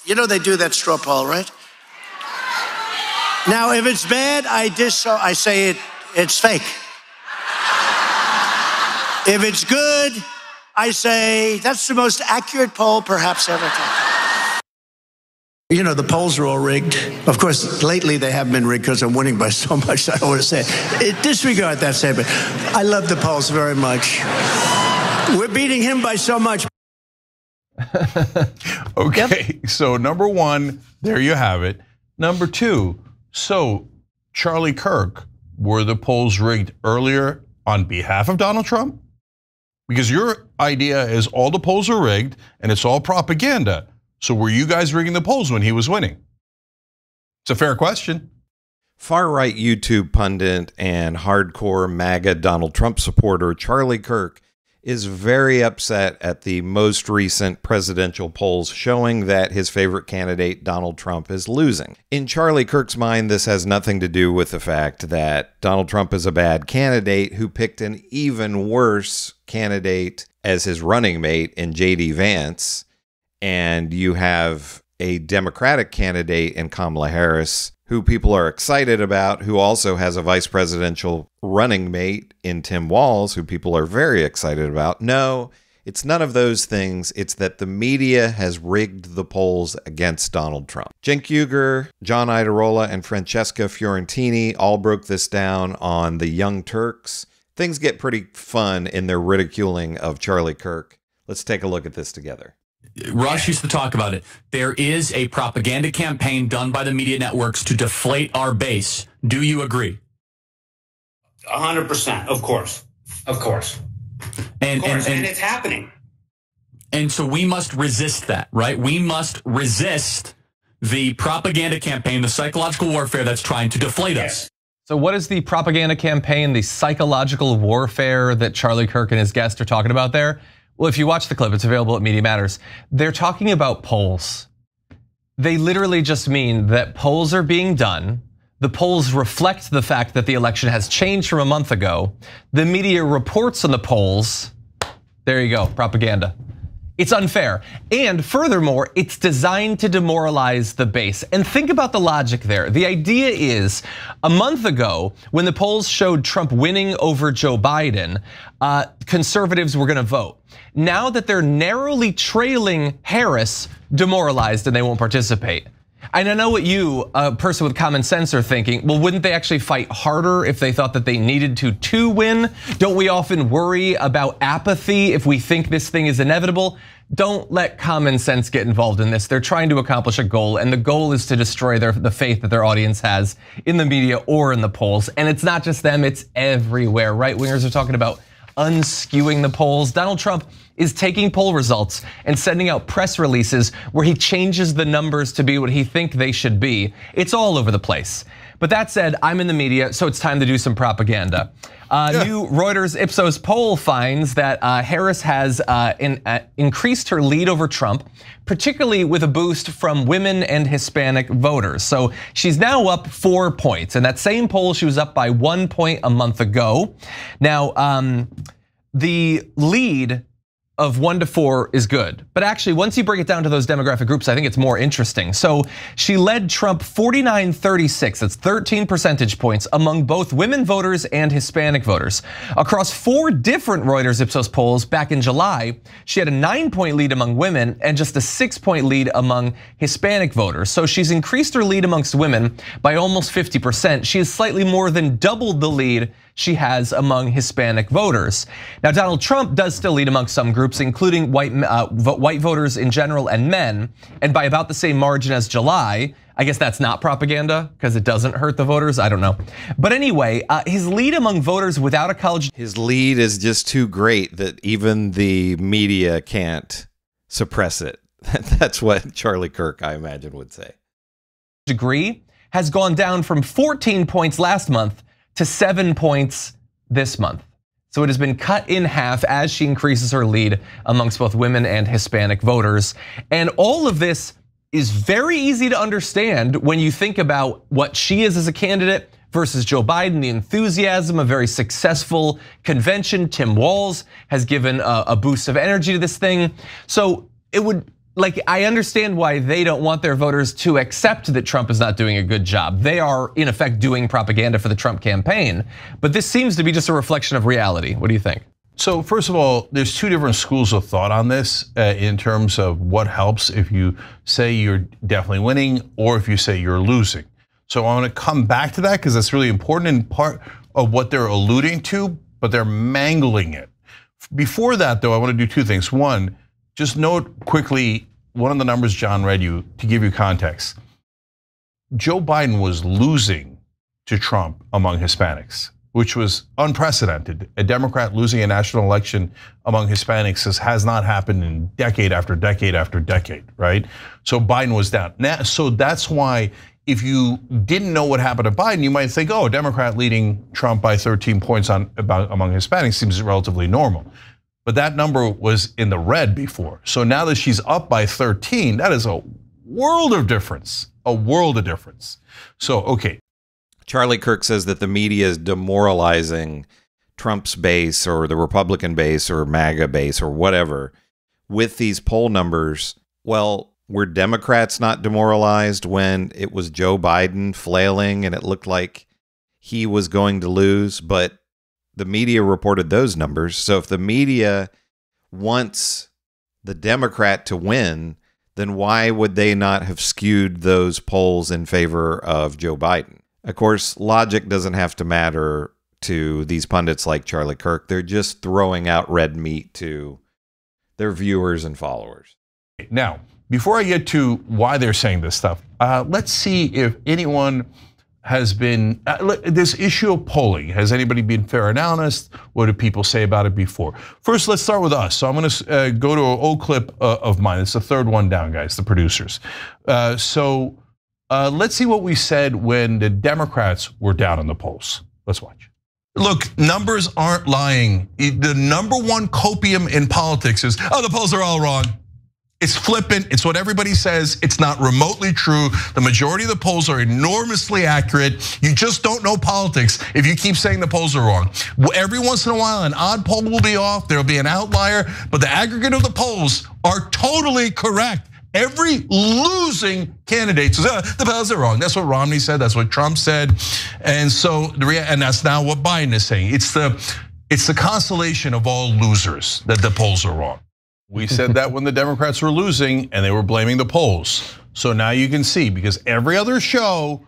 You know they do that straw poll, right? Now, if it's bad, I say it's fake. If it's good, I say that's the most accurate poll perhaps ever taken. You know, the polls are all rigged. Of course, lately they haven't been rigged because I'm winning by so much, I don't want to say it. Disregard that statement. I love the polls very much. We're beating him by so much. Okay, so number one, there you have it. Number two, so Charlie Kirk, were the polls rigged earlier on behalf of Donald Trump? Because your idea is all the polls are rigged and it's all propaganda. So were you guys rigging the polls when he was winning? It's a fair question. Far-right YouTube pundit and hardcore MAGA Donald Trump supporter Charlie Kirk is very upset at the most recent presidential polls showing that his favorite candidate, Donald Trump, is losing. In Charlie Kirk's mind, this has nothing to do with the fact that Donald Trump is a bad candidate who picked an even worse candidate as his running mate in J.D. Vance, and you have a Democratic candidate in Kamala Harris who people are excited about, who also has a vice presidential running mate in Tim Walz, who people are very excited about. No, it's none of those things. It's that the media has rigged the polls against Donald Trump. Cenk Uygur, John Iadarola, and Francesca Fiorentini all broke this down on the Young Turks. Things get pretty fun in their ridiculing of Charlie Kirk. Let's take a look at this together. Rush used to talk about it. There is a propaganda campaign done by the media networks to deflate our base. Do you agree? 100%, of course. Of course. And it's happening. And so we must resist that, right? We must resist the propaganda campaign, the psychological warfare that's trying to deflate us. So what is the propaganda campaign, the psychological warfare that Charlie Kirk and his guests are talking about there? Well, if you watch the clip, it's available at Media Matters. They're talking about polls. They literally just mean that polls are being done. The polls reflect the fact that the election has changed from a month ago. The media reports on the polls. There you go, propaganda. It's unfair. And furthermore, it's designed to demoralize the base. And think about the logic there. The idea is, a month ago, when the polls showed Trump winning over Joe Biden, conservatives were gonna vote. Now that they're narrowly trailing Harris, demoralized and they won't participate. And I know what you, a person with common sense, are thinking, well, wouldn't they actually fight harder if they thought that they needed to win? Don't we often worry about apathy if we think this thing is inevitable? Don't let common sense get involved in this. They're trying to accomplish a goal, and the goal is to destroy the faith that their audience has in the media or in the polls. And it's not just them, it's everywhere. Right-wingers are talking about unskewing the polls. Donald Trump is taking poll results and sending out press releases where he changes the numbers to be what he thinks they should be. It's all over the place. But that said, I'm in the media, so it's time to do some propaganda. New Reuters Ipsos poll finds that Harris has increased her lead over Trump, particularly with a boost from women and Hispanic voters. So she's now up 4 points. In that same poll, she was up by 1 point a month ago. Now, the lead of 1 to 4 is good. But actually, once you break it down to those demographic groups, I think it's more interesting. So she led Trump 49-36, that's 13 percentage points among both women voters and Hispanic voters. Across 4 different Reuters Ipsos polls back in July, she had a 9-point lead among women and just a 6-point lead among Hispanic voters. So she's increased her lead amongst women by almost 50%. She has slightly more than doubled the lead she has among Hispanic voters. Now, Donald Trump does still lead among some groups, including white voters in general and men, and by about the same margin as July. I guess that's not propaganda because it doesn't hurt the voters, I don't know. But anyway, his lead among voters without a college. His lead is just too great that even the media can't suppress it. That's what Charlie Kirk, I imagine, would say. Degree has gone down from 14 points last month to 7 points this month. So it has been cut in half as she increases her lead amongst both women and Hispanic voters. And all of this is very easy to understand when you think about what she is as a candidate versus Joe Biden, the enthusiasm, a very successful convention. Tim Walz has given a boost of energy to this thing. So it would like, I understand why they don't want their voters to accept that Trump is not doing a good job. They are, in effect, doing propaganda for the Trump campaign. But this seems to be just a reflection of reality. What do you think? So first of all, there's two different schools of thought on this in terms of what helps if you say you're definitely winning or if you say you're losing. So I want to come back to that because that's really important and part of what they're alluding to, but they're mangling it. Before that, though, I want to do two things. One, just note quickly one of the numbers John read you to give you context. Joe Biden was losing to Trump among Hispanics, which was unprecedented. A Democrat losing a national election among Hispanics has not happened in decade after decade after decade, right? So Biden was down. So that's why if you didn't know what happened to Biden, you might think, oh, a Democrat leading Trump by 13 points among Hispanics seems relatively normal. But that number was in the red before. So now that she's up by 13, that is a world of difference, a world of difference. So, okay. Charlie Kirk says that the media is demoralizing Trump's base or the Republican base or MAGA base or whatever with these poll numbers. Well, were Democrats not demoralized when it was Joe Biden flailing and it looked like he was going to lose? But the media reported those numbers. So if the media wants the Democrat to win, then why would they not have skewed those polls in favor of Joe Biden? Of course, logic doesn't have to matter to these pundits like Charlie Kirk. They're just throwing out red meat to their viewers and followers. Now, before I get to why they're saying this stuff, let's see if anyone has been, this issue of polling, has anybody been fair and honest? What do people say about it before? First, let's start with us. So I'm gonna go to an old clip of mine. It's the third one down, guys, the producers. Let's see what we said when the Democrats were down in the polls. Let's watch. Look, numbers aren't lying. The number one copium in politics is, oh, the polls are all wrong. It's flippant, it's what everybody says, it's not remotely true. The majority of the polls are enormously accurate. You just don't know politics if you keep saying the polls are wrong. Every once in a while, an odd poll will be off, there'll be an outlier, but the aggregate of the polls are totally correct. Every losing candidate says, the polls are wrong. That's what Romney said, that's what Trump said. And so, and that's now what Biden is saying. It's the consolation of all losers that the polls are wrong. We said that when the Democrats were losing and they were blaming the polls. So now you can see, because every other show,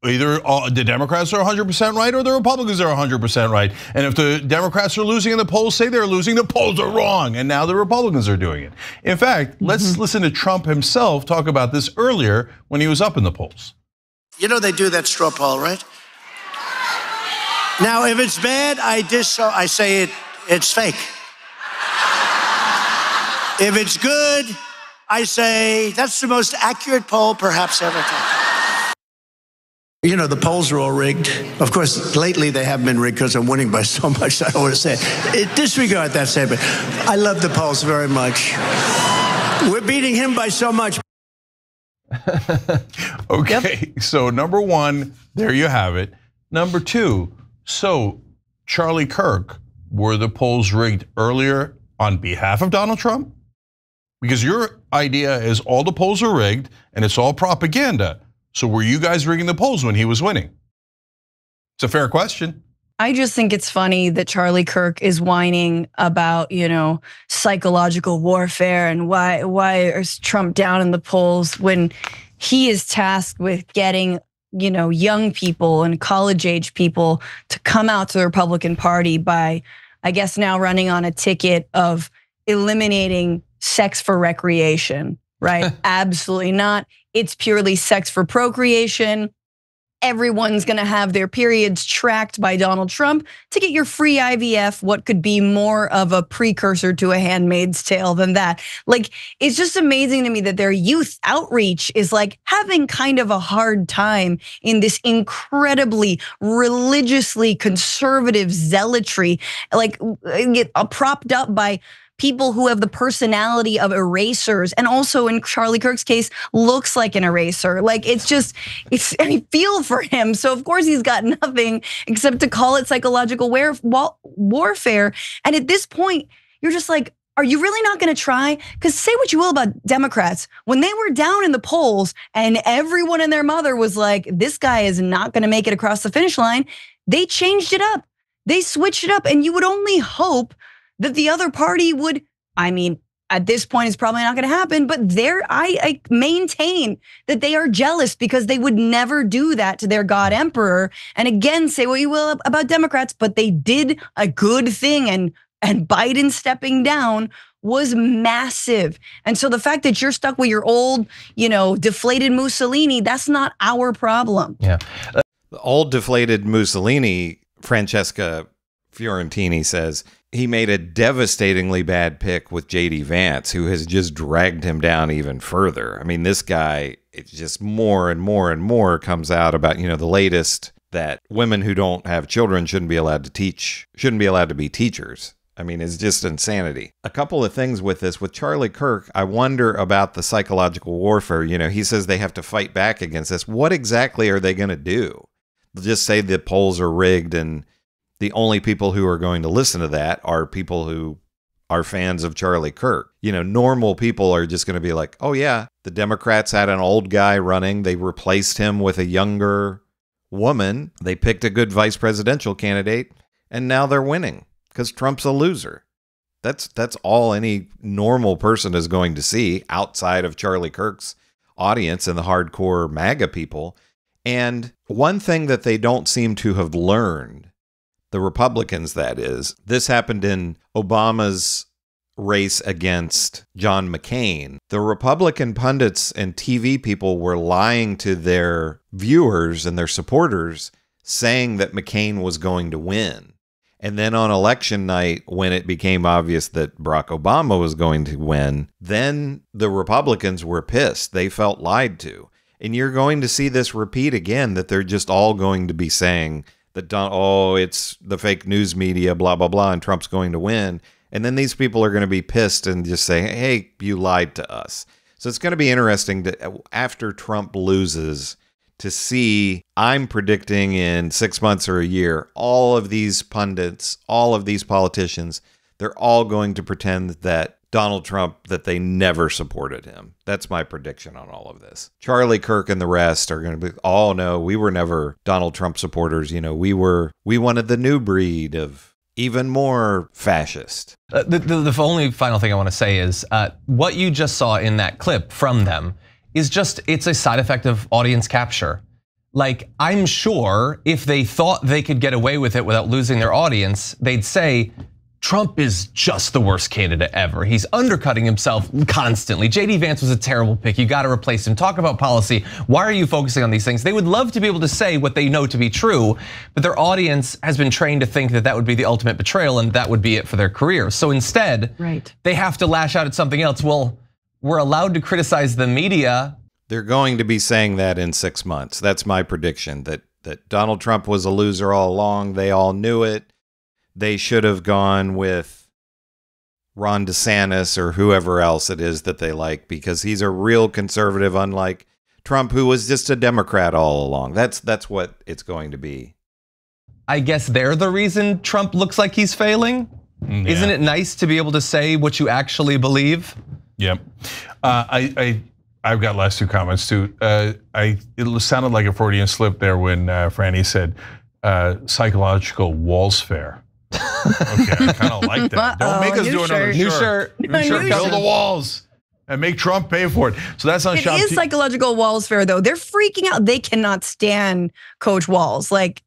either the Democrats are 100% right or the Republicans are 100% right. And if the Democrats are losing and the polls say they're losing, the polls are wrong. And now the Republicans are doing it. In fact, let's listen to Trump himself talk about this earlier when he was up in the polls. You know they do that straw poll, right? Now, if it's bad, I say it's fake. If it's good, I say that's the most accurate poll perhaps ever taken. You know, the polls are all rigged. Of course, lately they have been rigged because I'm winning by so much, I don't want to say it. Disregard that statement. I love the polls very much. We're beating him by so much. Okay, so number one, there you have it. Number two, so Charlie Kirk, were the polls rigged earlier on behalf of Donald Trump? Because your idea is all the polls are rigged and it's all propaganda. So were you guys rigging the polls when he was winning? It's a fair question. I just think it's funny that Charlie Kirk is whining about, psychological warfare and why is Trump down in the polls when he is tasked with getting, young people and college age people to come out to the Republican Party by, I guess, now running on a ticket of eliminating sex for recreation, right? Absolutely not. It's purely sex for procreation. Everyone's gonna have their periods tracked by Donald Trump to get your free IVF. What could be more of a precursor to a Handmaid's Tale than that? Like, it's just amazing to me that their youth outreach is like having kind of a hard time in this incredibly religiously conservative zealotry, like propped up by people who have the personality of erasers, and also in Charlie Kirk's case, looks like an eraser. Like I feel for him. So of course he's got nothing except to call it psychological warfare. And at this point, you're just like, Are you really not going to try? Because say what you will about Democrats, when they were down in the polls and everyone and their mother was like, this guy is not going to make it across the finish line, they changed it up. They switched it up. And you would only hope that the other party would, I mean, at this point, it's probably not going to happen, but I maintain that they are jealous because they would never do that to their God Emperor. And again, say what you will about Democrats, but they did a good thing, and Biden stepping down was massive. And so the fact that you're stuck with your old, deflated Mussolini, that's not our problem. Yeah. The old deflated Mussolini, Francesca Fiorentini says, he made a devastatingly bad pick with J.D. Vance, who has just dragged him down even further. I mean, this guy, it's just more and more and more comes out about, the latest, that women who don't have children shouldn't be allowed to be teachers. I mean, it's just insanity. A couple of things with this. With Charlie Kirk, I wonder about the psychological warfare. He says they have to fight back against this. What exactly are they going to do? They'll just say the polls are rigged, and the only people who are going to listen to that are people who are fans of Charlie Kirk. Normal people are just going to be like, oh yeah, the Democrats had an old guy running. They replaced him with a younger woman. They picked a good vice presidential candidate, and now they're winning because Trump's a loser. That's all any normal person is going to see outside of Charlie Kirk's audience and the hardcore MAGA people. And one thing that they don't seem to have learned, the Republicans, that is, this happened in Obama's race against John McCain. The Republican pundits and TV people were lying to their viewers and their supporters, saying that McCain was going to win. And then on election night, when it became obvious that Barack Obama was going to win, then the Republicans were pissed. They felt lied to. And you're going to see this repeat again, that they're just all going to be saying that, it's the fake news media, blah, blah, blah, and Trump's going to win. And then these people are going to be pissed and just say, hey, you lied to us. So it's going to be interesting to, after Trump loses, to see, I'm predicting in 6 months or a year, all of these pundits, all of these politicians, they're all going to pretend that Donald Trump, that they never supported him. That's my prediction on all of this. Charlie Kirk and the rest are going to be, oh no, we were never Donald Trump supporters. We wanted the new breed of even more fascist. The only final thing I want to say is what you just saw in that clip from them is it's a side effect of audience capture. Like, I'm sure if they thought they could get away with it without losing their audience, they'd say, Trump is just the worst candidate ever. He's undercutting himself constantly. J.D. Vance was a terrible pick. You got to replace him. Talk about policy. Why are you focusing on these things? They would love to be able to say what they know to be true, but their audience has been trained to think that that would be the ultimate betrayal and that would be it for their career. So instead, they have to lash out at something else. Well, we're allowed to criticize the media. They're going to be saying that in 6 months. That's my prediction, that Donald Trump was a loser all along. They all knew it. They should have gone with Ron DeSantis or whoever else it is that they like, because he's a real conservative, unlike Trump, who was just a Democrat all along. That's what it's going to be. I guess they're the reason Trump looks like he's failing. Yeah. Isn't it nice to be able to say what you actually believe? Yep. I've got last two comments too. It sounded like a Freudian slip there when Franny said psychological warfare. Okay, I kind of like that. Don't make us do another shirt. New shirt. Build the walls and make Trump pay for it. So that's on Shop. It is psychological warfare, though. They're freaking out. They cannot stand Coach Walz. Like,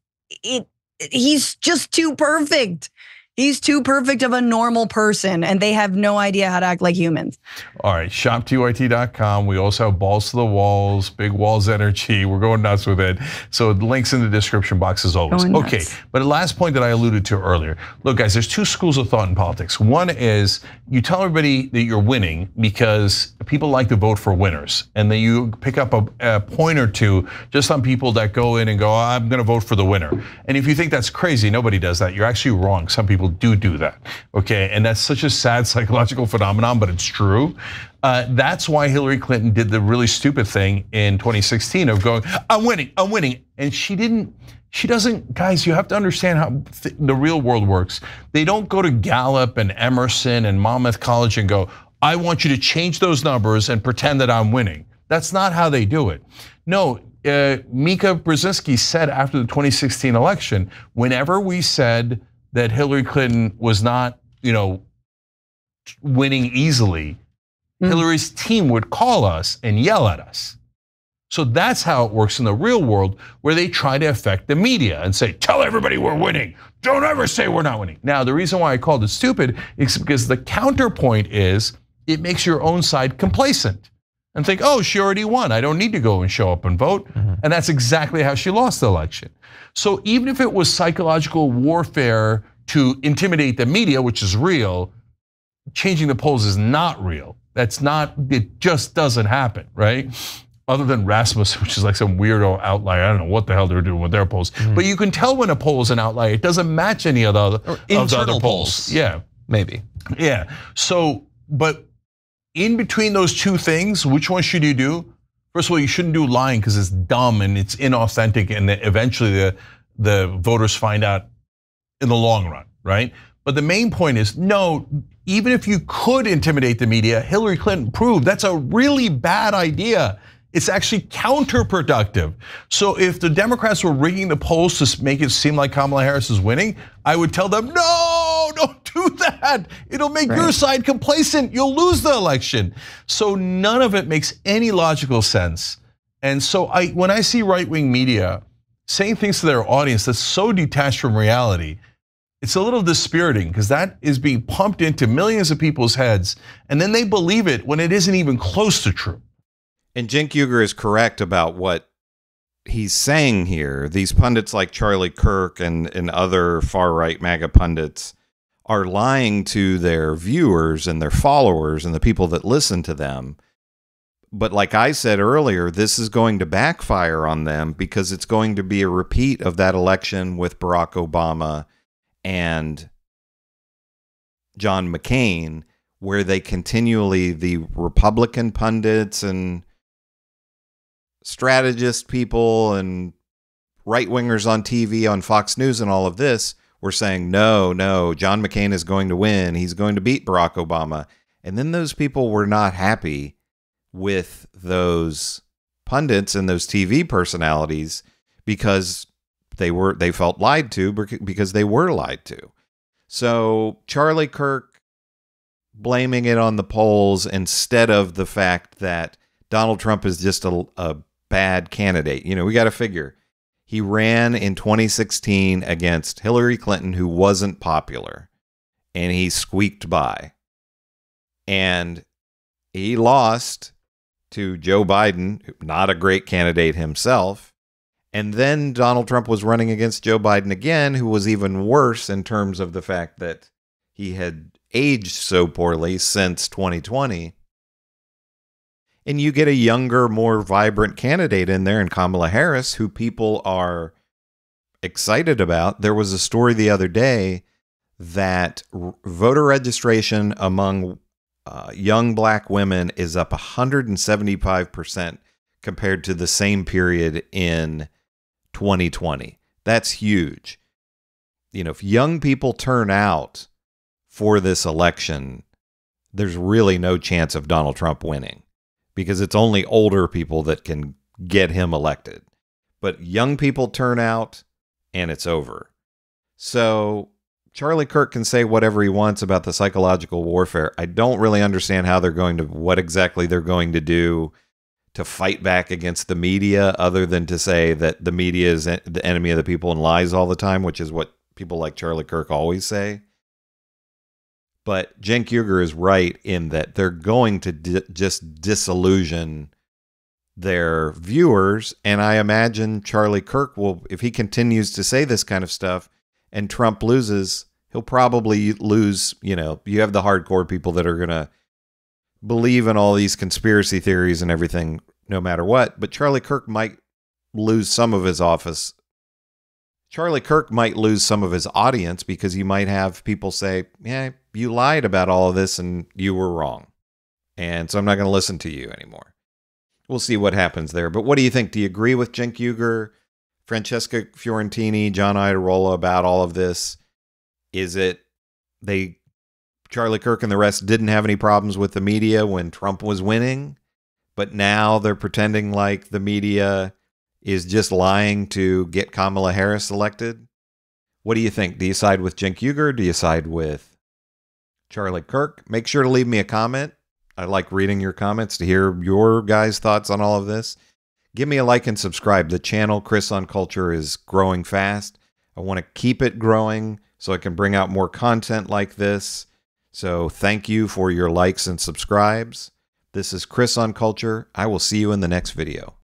he's just too perfect. He's too perfect of a normal person, and they have no idea how to act like humans. All right, shoptyt.com. We also have Balls to the Walls, Big Walls Energy. We're going nuts with it. So the link's in the description box as always. Okay, but the last point that I alluded to earlier. Look, guys, there's two schools of thought in politics. One is you tell everybody that you're winning because people like to vote for winners, and then you pick up a point or two just on people that go in and go, I'm going to vote for the winner. And if you think that's crazy, nobody does that. You're actually wrong. Some people do that, okay? And that's such a sad psychological phenomenon, but it's true. That's why Hillary Clinton did the really stupid thing in 2016 of going, I'm winning. And she didn't She doesn't, guys, you have to understand how the real world works. They don't go to Gallup and Emerson and Monmouth College and go, I want you to change those numbers and pretend that I'm winning. That's not how they do it. No, Mika Brzezinski said after the 2016 election, whenever we said that Hillary Clinton was not, winning easily, Hillary's team would call us and yell at us. So that's how it works in the real world, where they try to affect the media and say, tell everybody we're winning. Don't ever say we're not winning. Now, the reason why I called it stupid is because the counterpoint is it makes your own side complacent and think, oh, she already won. I don't need to go and show up and vote. And that's exactly how she lost the election. So even if it was psychological warfare to intimidate the media, which is real, changing the polls is not real. That's not, it just doesn't happen, right? Other than Rasmus, which is like some weirdo outlier. I don't know what the hell they're doing with their polls. But you can tell when a poll is an outlier. It doesn't match any of the other polls. Yeah. Maybe. Yeah. So, but in between those two things, which one should you do? First of all, you shouldn't do lying because it's dumb and it's inauthentic, and eventually the voters find out in the long run, right? But the main point is, no, even if you could intimidate the media, Hillary Clinton proved that's a really bad idea. It's actually counterproductive. So if the Democrats were rigging the polls to make it seem like Kamala Harris is winning, I would tell them, no, don't do that. It'll make your side complacent. You'll lose the election. So none of it makes any logical sense. And so when I see right-wing media saying things to their audience that's so detached from reality, it's a little dispiriting because that is being pumped into millions of people's heads, and then they believe it when it isn't even close to true. And Cenk Uygur is correct about what he's saying here. These pundits like Charlie Kirk and other far-right MAGA pundits are lying to their viewers and their followers and the people that listen to them. But like I said earlier, this is going to backfire on them because it's going to be a repeat of that election with Barack Obama and John McCain, where they continually, the Republican pundits and strategist people and right-wingers on TV, on Fox News and all of this, were saying, no, John McCain is going to win. He's going to beat Barack Obama. And then those people were not happy with those pundits and those TV personalities because they felt lied to, because they were lied to. So Charlie Kirk blaming it on the polls instead of the fact that Donald Trump is just a bad candidate. We got to figure he ran in 2016 against Hillary Clinton, who wasn't popular, and he squeaked by. And he lost to Joe Biden, not a great candidate himself. And then Donald Trump was running against Joe Biden again, who was even worse in terms of the fact that he had aged so poorly since 2020. And you get a younger, more vibrant candidate in there in Kamala Harris, who people are excited about. There was a story the other day that voter registration among young black women is up 175% compared to the same period in 2020. That's huge. If young people turn out for this election, there's really no chance of Donald Trump winning, because it's only older people that can get him elected. But young people turn out and it's over. So Charlie Kirk can say whatever he wants about the psychological warfare. I don't really understand what exactly they're going to do to fight back against the media, other than to say that the media is the enemy of the people and lies all the time, which is what people like Charlie Kirk always say. But Cenk Uygur is right in that they're going to just disillusion their viewers. And I imagine Charlie Kirk will, if he continues to say this kind of stuff and Trump loses, he'll probably lose. You have the hardcore people that are going to believe in all these conspiracy theories and everything, no matter what. But Charlie Kirk might lose some of his office. Charlie Kirk might lose some of his audience because you might have people say, yeah, you lied about all of this and you were wrong. And so I'm not going to listen to you anymore. We'll see what happens there. But what do you think? Do you agree with Cenk Uygur? Francesca Fiorentini, John Iadarola about all of this? Is it Charlie Kirk and the rest didn't have any problems with the media when Trump was winning, but now they're pretending like the media is just lying to get Kamala Harris elected? What do you think? Do you side with Cenk Uygur? Do you side with Charlie Kirk? Make sure to leave me a comment. I like reading your comments to hear your guys' thoughts on all of this. Give me a like and subscribe. The channel, Chris on Culture, is growing fast. I want to keep it growing so I can bring out more content like this. So thank you for your likes and subscribes. This is Chris on Culture. I will see you in the next video.